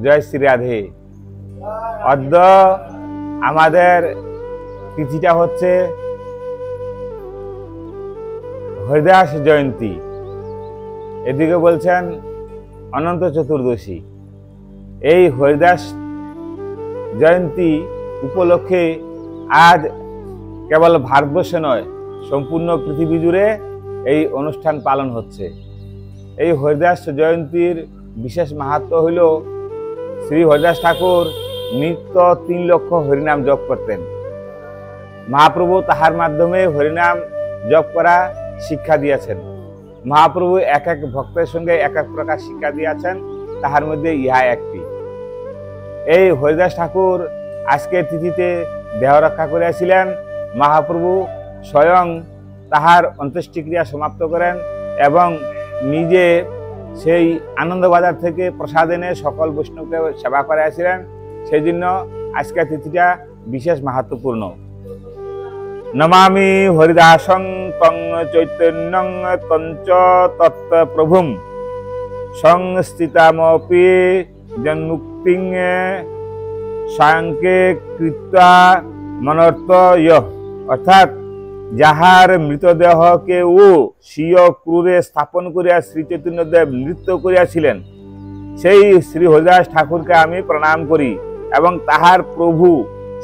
জয় শ্রী রাধে। অদ্য আমাদের তিথিটা হচ্ছে হরিদাস জয়ন্তী, এদিকে বলছেন অনন্ত চতুর্দশী। এই হরিদাস জয়ন্তী উপলক্ষে আজ কেবল ভারতবর্ষে নয়, সম্পূর্ণ পৃথিবী জুড়ে এই অনুষ্ঠান পালন হচ্ছে। এই হরিদাস জয়ন্তীর বিশেষ মাহাত্ম্য হইল শ্রী হরিদাস ঠাকুর নিত্য 3 লক্ষ হরিনাম জপ করতেন। মহাপ্রভু তাহার মাধ্যমে হরিনাম জপ করা শিক্ষা দিয়েছেন। মহাপ্রভু এক এক ভক্তের সঙ্গে এক এক প্রকার শিক্ষা দিয়েছেন, তাহার মধ্যে ইহা একটি। এই হরিদাস ঠাকুর আজকের তিথিতে দেহ রক্ষা করিয়াছিলেন। মহাপ্রভু স্বয়ং তাহার অন্ত্যেষ্টিক্রিয়া সমাপ্ত করেন এবং নিজে সেই আনন্দবাজার থেকে প্রসাদ এনে সকল বৈষ্ণবকে সেবা করিয়াছিলেন। সেই জন্য আজকের তিথিটা বিশেষ মাহাত্ম্যপূর্ণ। নমামি হরিদাসং তং চৈতন্যং তঞ্চ তত্ত্ব প্রভুম সংস্থিতামপি জন্মুক্তিং সাংকে কৃত্বা মনর্ত ইয়ঃ। অর্থাৎ যাহার মৃতদেহকে ও স্বীয় ক্রুরে স্থাপন করিয়া শ্রী চৈতন্যদেব নৃত্য করিয়াছিলেন, সেই শ্রী হরিদাস ঠাকুরকে আমি প্রণাম করি এবং তাহার প্রভু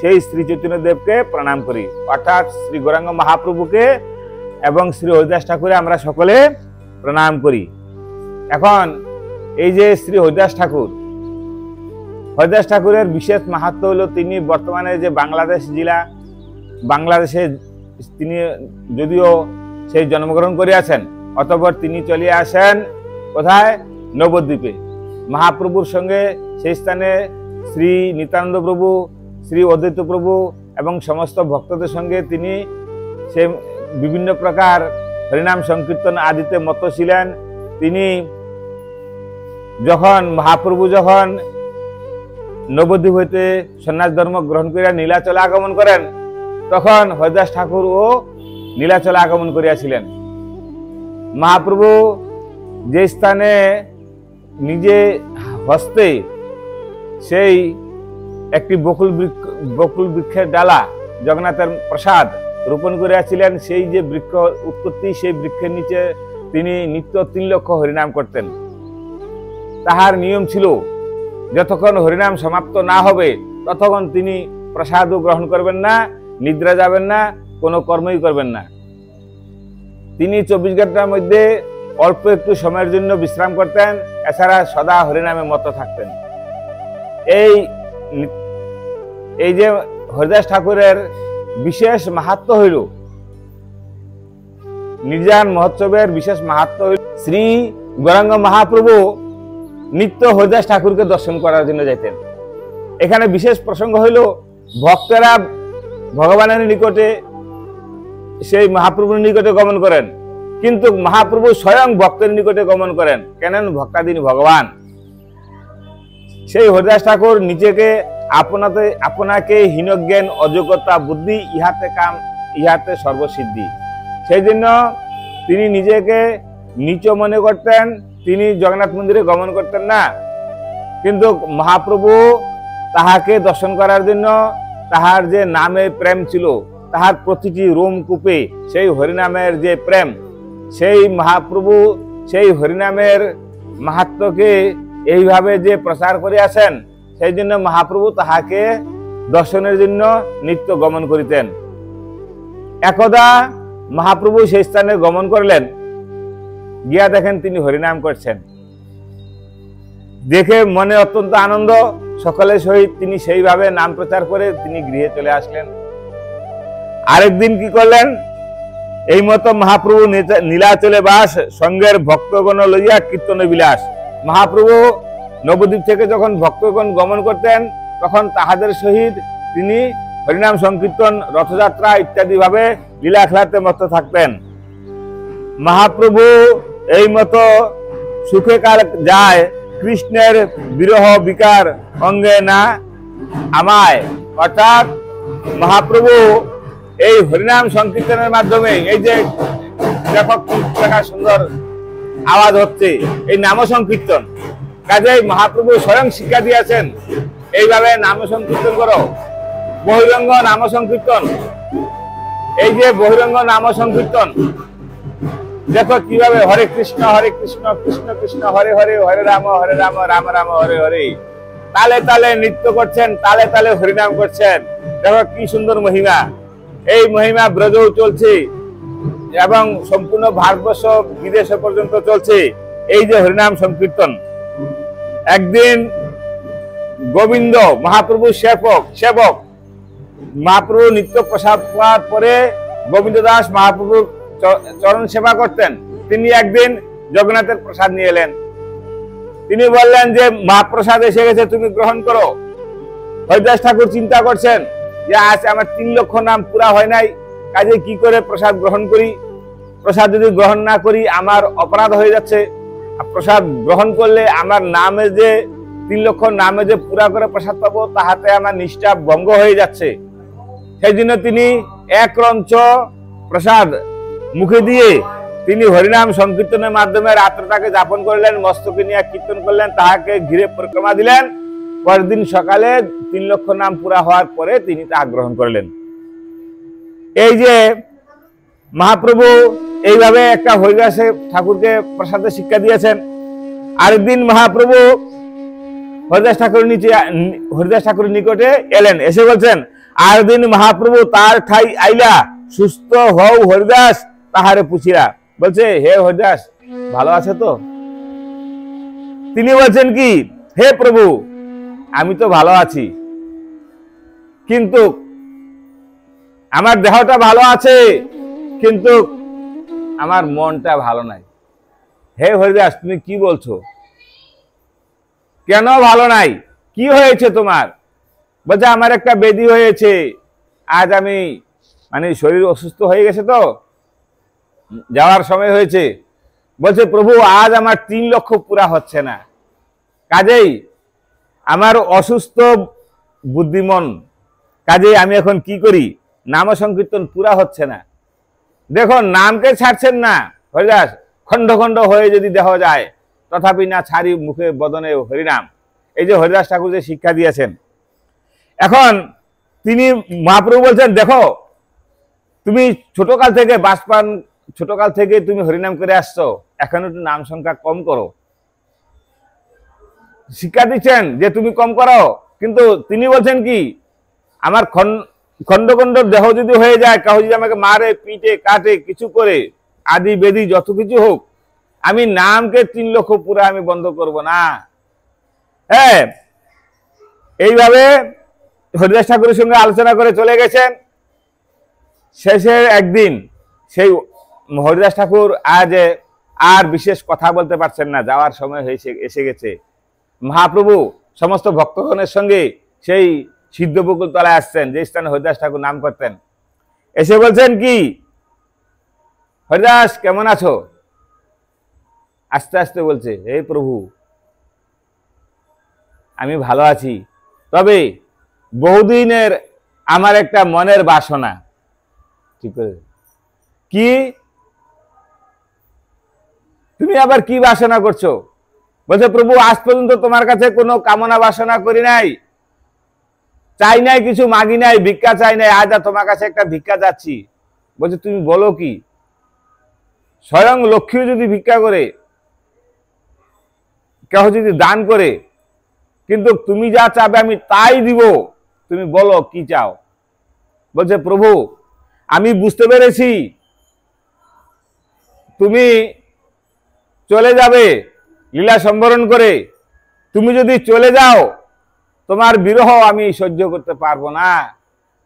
সেই শ্রী চৈতন্যদেবকে প্রণাম করি। অর্থাৎ শ্রী গৌরাঙ্গ মহাপ্রভুকে এবং শ্রী হরিদাস ঠাকুরে আমরা সকলে প্রণাম করি। এখন এই যে শ্রী হরিদাস ঠাকুরের বিশেষ মাহাত্ম্য হলো, তিনি বর্তমানে যে বাংলাদেশে তিনি যদিও সেই জন্মগ্রহণ করিয়াছেন, অতঃপর তিনি চলে আসেন কোথায়? নবদ্বীপে। মহাপ্রভুর সঙ্গে সেই স্থানে শ্রী নিত্যানন্দ প্রভু, শ্রী অদ্বৈত প্রভু এবং সমস্ত ভক্তদের সঙ্গে তিনি সে বিভিন্ন প্রকার হরিনাম সংকীর্তন আদিতে মত্ত ছিলেন। তিনি মহাপ্রভু যখন নবদ্বীপ হইতে সন্ন্যাস ধর্ম গ্রহণ করিয়া নীলাচলে আগমন করেন, তখন হরিদাস ঠাকুর ও নীলাচলে আগমন করিয়াছিলেন। মহাপ্রভু যে স্থানে নিজে হস্তে সেই একটি বকুল বৃক্ষের ডালা জগন্নাথের প্রসাদ রোপণ করিয়াছিলেন, সেই যে বৃক্ষ উৎপত্তি, সেই বৃক্ষের নিচে তিনি নিত্য 3 লক্ষ হরিনাম করতেন। তাহার নিয়ম ছিল যতক্ষণ হরিনাম সমাপ্ত না হবে ততক্ষণ তিনি প্রসাদও গ্রহণ করবেন না, নিদ্রা যাবেন না, কোনো কর্মই করবেন না। তিনি 24 ঘন্টার মধ্যে অল্প একটু সময়ের জন্য বিশ্রাম করতেন, এছাড়া সদা হরিনামে মত্ত থাকতেন। এই যে হরিদাস ঠাকুরের বিশেষ মাহাত্ম্য হইল, নির্জান মহোৎসবের বিশেষ মাহাত্ম্য হইল, শ্রী গৌরাঙ্গ মহাপ্রভু নিত্য হরিদাস ঠাকুরকে দর্শন করার জন্য যাইতেন। এখানে বিশেষ প্রসঙ্গ হইল, ভক্তরা ভগবানের নিকটে সেই মহাপ্রভুর নিকটে গমন করেন, কিন্তু মহাপ্রভু স্বয়ং ভক্তের নিকটে গমন করেন। কেন? ভক্তাধীন ভগবান। সেই হরিদাস ঠাকুর নিজেকে আপনাকে হীনজ্ঞান অযোগ্যতা বুদ্ধি ইহাতে সর্বসিদ্ধি, সেই জন্য তিনি নিজেকে নিচ মনে করতেন। তিনি জগন্নাথ মন্দিরে গমন করতেন না, কিন্তু মহাপ্রভু তাহাকে দর্শন করার জন্য তাহার যে নামে প্রেম ছিল, তাহার প্রতিটি রোমকূপে সেই হরিনামের যে প্রেম, সেই মহাপ্রভু সেই হরিনামের মাহাত্ম্যকে এইভাবে যে প্রচার করিয়াছেন, সেই জন্য মহাপ্রভু তাহাকে দর্শনের জন্য নিত্য গমন করিতেন। একদা মহাপ্রভু সেই স্থানে গমন করলেন, গিয়া দেখেন তিনি হরিনাম করছেন। দেখে মনে অত্যন্ত আনন্দ, সকলের সহিত তিনি সেইভাবে নাম প্রচার করে তিনি গৃহে চলে আসলেন। আরেকদিন কি করলেন? এই মতো মহাপ্রভু নীলাচলে বাস, সঙ্গের ভক্তগণ লইয়া কীর্তন বিলাস। মহাপ্রভু নবদ্বীপ থেকে যখন ভক্তগণ গমন করতেন, তখন তাহাদের সহিত তিনি হরিনাম সংকীর্তন, রথযাত্রা ইত্যাদি ভাবে লীলা খেলাতে মত্ত থাকতেন। মহাপ্রভু এই মতো সুখে কাল যায়, কৃষ্ণের বিরহ বিকার অঙ্গে না আমায়। অর্থাৎ মহাপ্রভু এই হরিনাম সংকীর্তনের মাধ্যমে, এই যে দেখো সুন্দর আওয়াজ হচ্ছে, এই নাম সংকীর্তন, কাজেই মহাপ্রভু স্বয়ং শিক্ষা দিয়েছেন এইভাবে নাম সংকীর্তন করো, বহিরঙ্গ নাম সংকীর্তন। এই যে বহিরঙ্গ নাম সংকীর্তন, দেখো কিভাবে হরে কৃষ্ণ কৃষ্ণ কৃষ্ণ হরে হরে, হরে রাম রাম রাম হরে হরে, তালে তালে নৃত্য করছেন, তালে তালে হরিনাম করছেন। দেখো কি সুন্দর মহিমা। এই মহিমা ব্রজও চলছে এবং সম্পূর্ণ ভারতবর্ষ বিদেশে পর্যন্ত চলছে এই যে হরিনাম সংকীর্তন। একদিন গোবিন্দ মহাপ্রভু সেবক মহাপ্রভু নিত্য প্রসাদ পাওয়ার পরে গোবিন্দ দাস মহাপ্রভুর চরণ সেবা করতেন। তিনি একদিন জগন্নাথের প্রসাদ নিয়ে এলেন। তিনি বললেন যে মহাপ্রসাদ এসে গেছে, তুমি গ্রহণ করো। হরিদাস ঠাকুর চিন্তা করছেন যে আজ আমার 3 লক্ষ নাম পুরা হয় নাই, কাজে কি করে প্রসাদ গ্রহণ করি। প্রসাদ যদি গ্রহণ না করি আমার অপরাধ হয়ে যাচ্ছে। প্রসাদ গ্রহণ করলে আমার নামে যে 3 লক্ষ নামে যে পুরা করে প্রসাদ পাবো, তাহাতে আমার নিষ্ঠা ভঙ্গ হয়ে যাচ্ছে। সেই জন্য তিনি 1 রঞ্চ প্রসাদ মুখে দিয়ে তিনি হরিনাম সংকীর্তনের মাধ্যমে রাত্রটাকে যাপন করলেন, মস্তকে নিয়ে কীর্তন করলেন, তাহাকে ঘিরে পরিক্রমা দিলেন। পরের দিন সকালে 3 লক্ষ নাম পুরা হওয়ার পরে তিনি তাহা গ্রহণ করলেন। এই যে মহাপ্রভু এইভাবে একটা হরিদাস ঠাকুরকে প্রসাদে শিক্ষা দিয়েছেন। আরেকদিন মহাপ্রভু হরিদাস ঠাকুরের নিকটে এলেন, এসে বলছেন, আর দিন মহাপ্রভু তার ঠাই আইলা, সুস্থ হও হরিদাস তাহারে পুছিরা। বলছে, হে হরিদাস ভালো আছে তো? তিনি বলছেন কি, হে প্রভু আমি তো ভালো আছি, কিন্তু আমার দেহটা ভালো আছে, কিন্তু আমার মনটা ভালো নাই। হে হরিদাস তুমি কি বলছো? কেন ভালো নাই? কি হয়েছে তোমার? বলছে, আমার একটা ব্যাধি হয়েছে, আজ আমি শরীর অসুস্থ হয়ে গেছে তো যাওয়ার সময় হয়েছে। বলছে, প্রভু আজ আমার 3 লক্ষ পুরা হচ্ছে না, কাজেই আমার অসুস্থ বুদ্ধিমন, কাজেই আমি এখন কি করি, নাম সংকীর্তন পুরা হচ্ছে না। দেখো নামকে ছাড়ছেন না হরিদাস, খণ্ড খণ্ড হয়ে যদি দেহ যায় তথাপি না ছাড়ি মুখে বদনে হরিনাম। এই যে হরিদাস ঠাকুর যে শিক্ষা দিয়েছেন। এখন তিনি মহাপ্রভু বলছেন, দেখো তুমি ছোটকাল থেকে বাসপান, ছোটকাল থেকে তুমি হরিনাম করে আসছো, এখন একটু নাম সংখ্যা কম করো। শিক্ষা দিচ্ছেন যে তুমি কম করো, কিন্তু তিনি বলছেন কি, আমার খণ্ড খণ্ড দেহ যদি হয়ে যায়, কেউ যদি আমাকে মারে পিটে কাটে কিছু করে, আদি বেদি যত কিছু হোক, আমি নামকে 3 লক্ষ পুরা আমি বন্ধ করব না। হ্যাঁ, এইভাবে হরিদাস ঠাকুরের সঙ্গে আলোচনা করে চলে গেছেন। শেষে একদিন সেই হরিদাস ঠাকুর আজ আর বিশেষ কথা বলতে পারছেন না, যাওয়ার সময় এসে গেছে। মহাপ্রভু সমস্ত ভক্তগণের সঙ্গে সেই সিদ্ধবকুল তলায় আসছেন, যে স্থানে হরিদাস ঠাকুর নাম করতেন। এসে বলছেন কি, হরিদাস কেমন আছো? আস্তে আস্তে বলছে, হে প্রভু আমি ভালো আছি, তবে বহুদিনের আমার একটা মনের বাসনা। ঠিক করে, কি? তুমি আবার কি বাসনা করছো? বলছে, প্রভু আজ পর্যন্ত তোমার কাছে কোনো কামনা বাসনা করি নাই, চাই নাই, কিছু মাগি নাই, ভিক্ষা চাই নাই, আজ তোমার কাছে একটা ভিক্ষা যাচ্ছি। বলছে, তুমি বলো কি? স্বয়ং লক্ষ্মী যদি ভিক্ষা করে, কেউ যদি দান করে, কিন্তু তুমি যা চাবে আমি তাই দিব, তুমি বলো কি চাও। বলছে, প্রভু আমি বুঝতে পেরেছি তুমি চলে যাবে লীলা সম্বরণ করে, তুমি যদি চলে যাও তোমার বিরহ আমি সহ্য করতে পারবো না,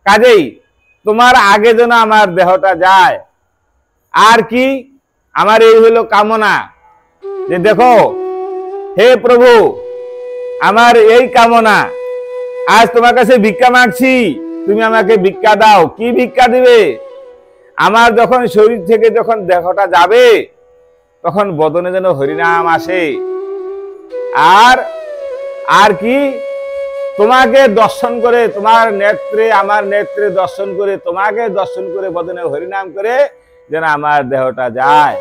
কাজেই তোমার আগে যেন আমার দেহটা যায়। আর কি আমার এই হলো কামনা, যে দেখো হে প্রভু আমার এই কামনা, আজ তোমার কাছে ভিক্ষা মাগছি, তুমি আমাকে ভিক্ষা দাও। কি ভিক্ষা দিবে? আমার যখন শরীর থেকে যখন দেহটা যাবে তখন বদনে যেন হরিনাম আসে। আর কি তোমাকে দর্শন করে, তোমার নেত্রে আমার নেত্রে দর্শন করে, তোমাকে দর্শন করে বদনে হরিনাম করে যেন আমার দেহটা যায়।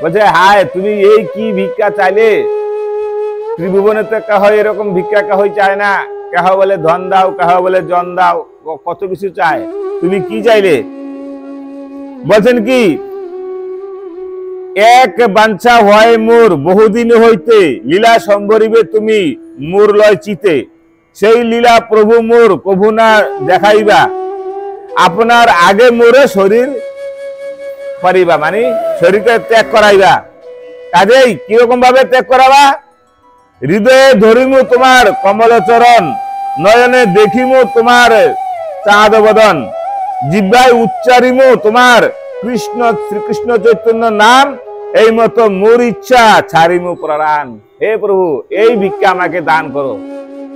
বলছে, হায় তুমি এই কি ভিক্ষা চাইলে? ত্রিভুবনে তো কাহ এরকম ভিক্ষা কাহ চায় না, কাহ বলে ধন দাও, কাহ বলে জন দাও, কত কিছু চায়। তুমি কি চাইলে? বলছেন কি, এক বাঞ্ছা হয় মোর বহুদিন হইতে, লীলা সম্বরিবে তুমি মোর লয় চিতে। সেই লীলা প্রভু মোর কভু না দেখাইবা, আপনার আগে মোরে শরীর পারিবা, মানে শরীরকে ত্যাগ করাইবা। কাজেই কিরকম ভাবে ত্যাগ করাবা? হৃদয়ে ধরিমু তোমার কমল চরণ, নয়নে দেখিমু তোমার চাঁদ বদন, জিহ্বায় উচ্চারিমু তোমার কৃষ্ণ শ্রীকৃষ্ণ চৈতন্য নাম, এই মতো মোর ইচ্ছা ছাড়িমু প্রাণ। হে প্রভু, এই ভিক্ষা আমাকে দান করো।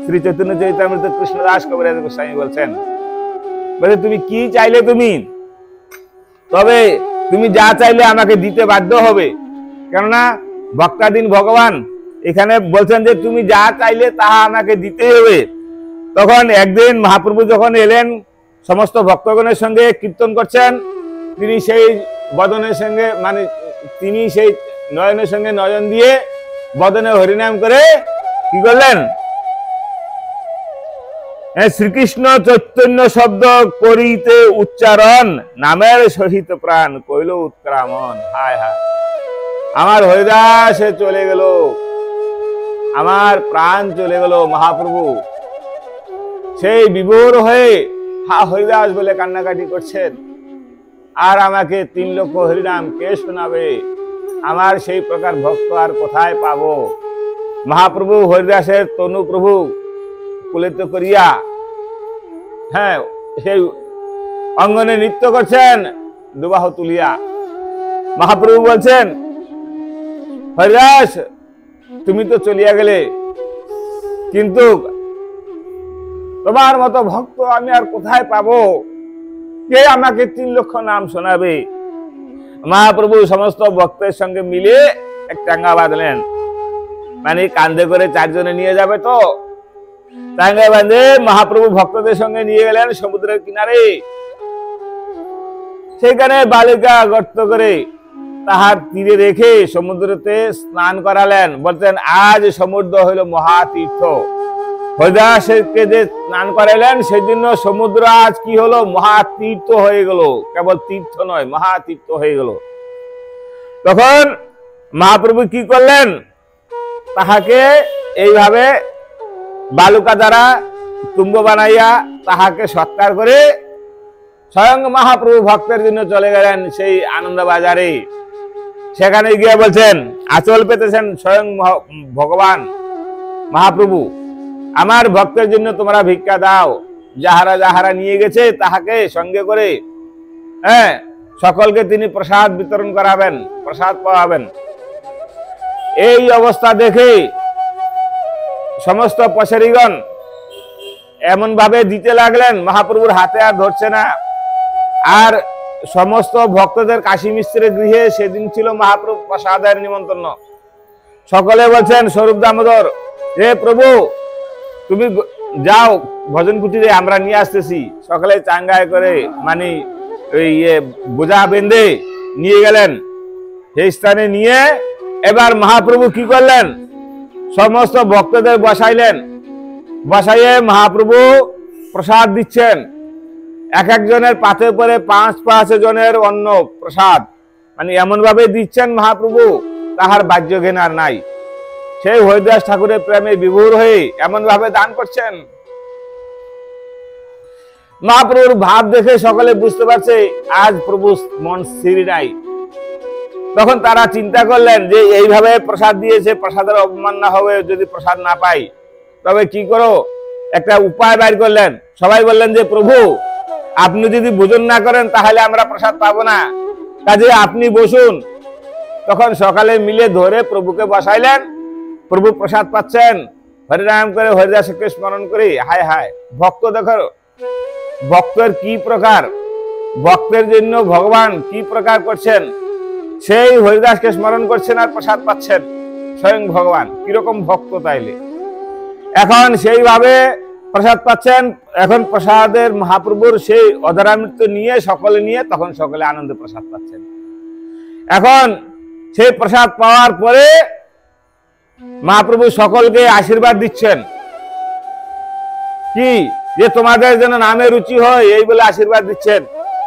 শ্রী চৈতন্য চরিতামৃত কৃষ্ণদাস কবিরাজ গোস্বামী বলছেন, বলে তুমি কি চাইলে? তুমি তবে তুমি যা চাইলে আমাকে দিতে বাধ্য হবে, কেননা ভক্তাধীন ভগবান। এখানে বলছেন যে তুমি যা চাইলে তাহা আমাকে দিতে হবে। তখন একদিন মহাপ্রভু যখন এলেন, সমস্ত ভক্তগণের সঙ্গে কীর্তন করছেন, তিনি সেই বদনের সঙ্গে, মানে তিনি সেই নয়নের সঙ্গে নয়ন দিয়ে বদনে হরিনাম করে কি করলেন? শ্রীকৃষ্ণ চৈতন্য শব্দ করিতে উচ্চারণ, নামের সহিত প্রাণ কইল উৎক্রামণ। হায় হায়, আমার হরিদাসে চলে গেল, আমার প্রাণ চলে গেল। মহাপ্রভু সেই বিভোর হয়ে হা হরিদাস বলে কান্নাকাটি করছেন। আর আমাকে 3 লক্ষ হরিনাম কে শোনাবে? আমার সেই প্রকার ভক্ত আর কোথায় পাবো? মহাপ্রভু হরিদাসের তনু প্রভু কুলিত করিয়া, হ্যাঁ, সেই অঙ্গনে নৃত্য করছেন দুবাহু তুলিয়া। মহাপ্রভু বলছেন, হরিদাস তুমি তো চলিয়া গেলে, কিন্তু তোমার মতো ভক্ত আমি আর কোথায় পাবো? কে আমাকে 3 লক্ষ নাম শোনাবে? মহাপ্রভু সমস্ত ভক্তের সঙ্গে মিলে এক টাঙ্গা বাঁধলেন, মানে কাঁধে করে 4 জনে নিয়ে যাবে। তো টাঙ্গা বাঁধে মহাপ্রভু ভক্তদের সঙ্গে নিয়ে গেলেন সমুদ্রের কিনারে। সেখানে বালিকা গর্ত করে তাহার তীরে রেখে সমুদ্রতে স্নান করালেন। বলছেন, আজ সমুদ্র হইল মহাতীর্থ। হরিদাসকে যে স্নান করাইলেন, সেই জন্য সমুদ্র আজ কি হলো? মহাতীর্থ হয়ে গেল। কেবল তীর্থ নয়, মহাতীর্থ হয়ে গেল। তখন মহাপ্রভু কি করলেন? তাহাকে এইভাবে বালুকা দ্বারা তুম্ব বানাইয়া তাহাকে সৎকার করে স্বয়ং মহাপ্রভু ভক্তের জন্য চলে গেলেন সেই আনন্দ বাজারে। সেখানে গিয়ে বলছেন, আঁচল পেতেছেন স্বয়ং ভগবান মহাপ্রভু, আমার ভক্তের জন্য তোমরা ভিক্ষা দাও। যাহারা যাহারা নিয়ে গেছে তাহাকে সঙ্গে করে, হ্যাঁ, সকলকে তিনি প্রসাদ বিতরণ করাবেন, প্রসাদ পাওয়াবেন। এই অবস্থা দেখে সমস্ত পশারিগণ এমন ভাবে দিতে লাগলেন, মহাপ্রভুর হাতে আর ধরছে না। আর সমস্ত ভক্তদের কাশী মিশ্রের গৃহে সেদিন ছিল মহাপ্রভু প্রসাদের নিমন্ত্রণ। সকলে বলছেন, স্বরূপ দামোদর, হে প্রভু তুমি যাও ভজন কুটিরে, আমরা নিয়ে আসতেছি। সকলে চাঙ্গায় করে, মানে ওই বোঝা বেঁধে নিয়ে গেলেন সেই স্থানে। নিয়ে এবার মহাপ্রভু কি করলেন? সমস্ত ভক্তদের বসাইলেন। বসাইয়ে মহাপ্রভু প্রসাদ দিচ্ছেন। এক একজনের পাতে করে 5-5 জনের অন্ন প্রসাদ, মানে এমন ভাবে দিচ্ছেন মহাপ্রভু, তাহার বাহ্য জ্ঞান আর নাই। সেই হরিদাস ঠাকুরের প্রেমে বিভোর হয়ে এমন ভাবে দান করছেন। মহাপ্রভুর ভাব দেখে সকলে বুঝতে পারছে আজ প্রভু মন স্থির নাই। তখন তারা চিন্তা করলেন যে এইভাবে প্রসাদ দিয়েছে, প্রসাদের অপমান না হবে যদি প্রসাদ না পাই, তবে কি করো? একটা উপায় বাইর করলেন। সবাই বললেন যে প্রভু আপনি যদি ভোজন না করেন তাহলে আমরা প্রসাদ পাবো না, কাজে আপনি বসুন। তখন সকালে মিলে ধরে প্রভুকে বসাইলেন। প্রভু প্রসাদ পাচ্ছেন, হরিনাম করে হরিদাসকে স্মরণ করে। হায় হায়, ভক্ত দেখো, ভক্তের কি প্রকার, ভক্তের জন্য ভগবান কি প্রকার করছেন। সেই হরিদাসকে স্মরণ করছেন আর প্রসাদ পাচ্ছেন স্বয়ং ভগবান। কিরকম ভক্ত তাইলে! এখন সেইভাবে প্রসাদ পাচ্ছেন। এখন প্রসাদের মহাপ্রভুর সেই অধরামৃত নিয়ে সকলে নিয়ে, তখন সকলে আনন্দে প্রসাদ পাচ্ছেন। এখন সেই প্রসাদ পাওয়ার পরে মহাপ্রভু সকলকে আশীর্বাদ দিচ্ছেন কি যে তোমাদের যেন নামে রুচি হয়, এই বলে আশীর্বাদ দিচ্ছেন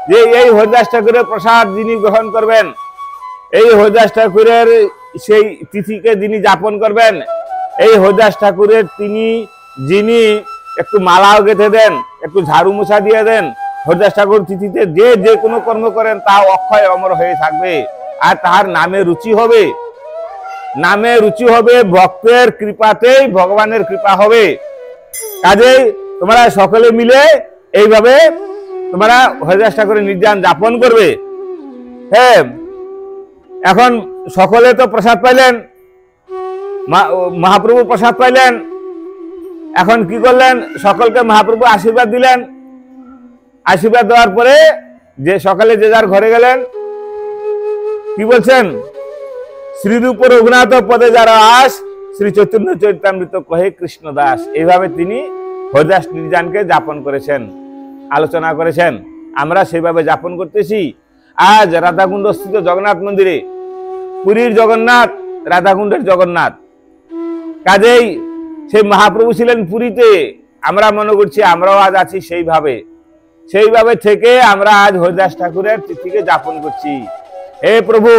যে এই হরিদাস ঠাকুরের প্রসাদ যিনি গ্রহণ করবেন, এই হরিদাস ঠাকুরের সেই তিথিকে যিনি যাপন করবেন, এই হরিদাস ঠাকুরের যিনি একটু মালাও গেঁথে দেন, একটু ঝাড়ু মোছা দিয়ে দেন, হরিদাস ঠাকুর তিথিতে যে কোনো কর্ম করেন তা অক্ষয় অমর হয়ে থাকবে, আর তাহার নামে রুচি হবে। নামে রুচি হবে, ভক্তের কৃপাতেই ভগবানের কৃপা হবে। কাজেই তোমরা সকলে মিলে এইভাবে তোমরা হরিদাস ঠাকুরের নির্যান যাপন করবে। হ্যাঁ, এখন সকলে তো প্রসাদ পাইলেন, মহাপ্রভু প্রসাদ পাইলেন। এখন কি করলেন, সকলকে মহাপ্রভু আশীর্বাদ দিলেন। আশীর্বাদ দেওয়ার পরে যে সকালে যে যার ঘরে গেলেন, কি বলছেন, শ্রীরূপ রঘুনাথ পদে যারা আস, শ্রী চৈতন্য চরিতামৃত কহে কৃষ্ণ দাস। এইভাবে তিনি হরিদাস নির্যানকে যাপন করেছেন, আলোচনা করেছেন। আমরা সেইভাবে যাপন করতেছি। আজ রাধাকুণ্ড স্থিত জগন্নাথ মন্দিরে, পুরীর জগন্নাথ, রাধাকুণ্ডের জগন্নাথ। কাজেই সেই মহাপ্রভু ছিলেন পুরীতে, আমরা মনে করছি আমরাও আজ আছি সেইভাবে থেকে আমরা আজ হরিদাস ঠাকুরের তিথিকে যাপন করছি। হে প্রভু,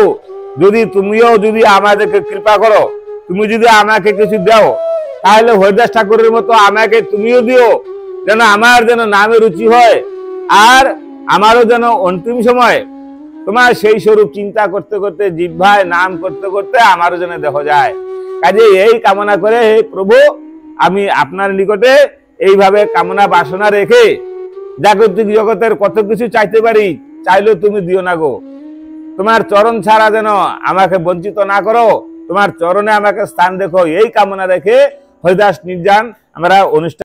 তুমিও যদি আমাদেরকে কৃপা করো, তুমি যদি আমাকে কিছু দাও, তাহলে হরিদাস ঠাকুরের মতো আমাকে তুমিও দিও, যেন আমার যেন নামে রুচি হয়, আর আমারও যেন অন্তিম সময় তোমার সেই স্বরূপ চিন্তা করতে করতে, জিহ্বায় নাম করতে করতে আমারও যেন দেখা যায়। কাজে এই কামনা করে, হে প্রভু, আমি আপনার নিকটে এইভাবে কামনা বাসনা রেখে জাগতিক জগতের কত কিছু চাইতে পারি, চাইলেও তুমি দিও না গো। তোমার চরণ ছাড়া যেন আমাকে বঞ্চিত না করো, তোমার চরণে আমাকে স্থান দেখো, এই কামনা রেখে হরিদাস নির্যান আমরা অনুষ্ঠান